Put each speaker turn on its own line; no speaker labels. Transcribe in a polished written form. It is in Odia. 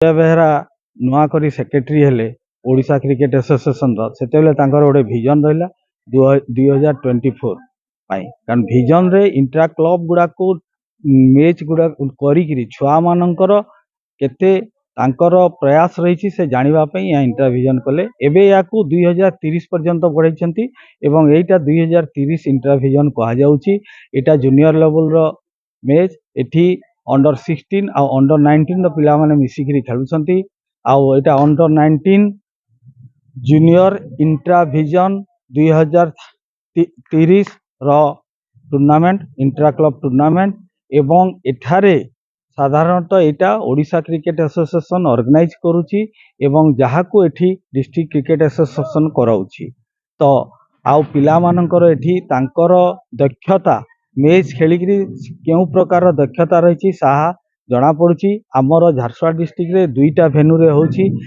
ବିଜୟ ବେହେରା ନୂଆ କରି ସେକ୍ରେଟାରୀ ହେଲେ ଓଡ଼ିଶା କ୍ରିକେଟ ଆସୋସିଏସନର ସେତେବେଳେ ତାଙ୍କର ଗୋଟେ ଭିଜନ ରହିଲା 2024 ପାଇଁ। କାରଣ ଭିଜନରେ ଇଣ୍ଟ୍ରା କ୍ଲବ ଗୁଡ଼ାକୁ ମ୍ୟାଚ୍ ଗୁଡ଼ା କରିକିରି ଛୁଆମାନଙ୍କର କେତେ ତାଙ୍କର ପ୍ରୟାସ ରହିଛି ସେ ଜାଣିବା ପାଇଁ ଏହା ଇଣ୍ଟରଭିଜନ କଲେ। ଏବେ ୟାକୁ 2030 ପର୍ଯ୍ୟନ୍ତ ବଢ଼ାଇଛନ୍ତି ଏବଂ ଏଇଟା 2030 ଇଣ୍ଟରଭିଜନ କୁହାଯାଉଛି। ଏଇଟା ଜୁନିୟର ଲେଭେଲର ମ୍ୟାଚ୍। ଏଠି अंडर 16 ଆଉ अंडर 19 ର ପିଲାମାନେ ମିଶିକିରି ଖେଳୁଛନ୍ତି। ଆଉ ଏଇଟା अंडर 19 ଜୁନିୟର ଇଣ୍ଟ୍ରାଭିଜନ 2030 ର ଟୁର୍ଣ୍ଣାମେଣ୍ଟ ଇଣ୍ଟ୍ରା କ୍ଲବ ଟୁର୍ଣ୍ଣାମେଣ୍ଟ ଏବଂ ଏଠାରେ ସାଧାରଣତଃ ଏଇଟା ଓଡ଼ିଶା କ୍ରିକେଟ ଆସୋସିଏସନ ଅର୍ଗାନାଇଜ କରୁଛି ଏବଂ ଯାହାକୁ ଏଠି ଡିଷ୍ଟ୍ରିକ୍ଟ କ୍ରିକେଟ ଆସୋସିଏସନ କରାଉଛି। ତ ଆଉ ପିଲାମାନଙ୍କର ଏଠି ତାଙ୍କର ଦକ୍ଷତା ମ୍ୟାଚ୍ ଖେଳିକିରି କେଉଁ ପ୍ରକାର ଦକ୍ଷତା ରହିଛି ତାହା ଜଣାପଡ଼ୁଛି। ଆମର ଝାରସୁଗୁଡ଼ା ଡିଷ୍ଟ୍ରିକ୍ଟରେ 2ଟା ଭେନ୍ୟୁରେ ହେଉଛି।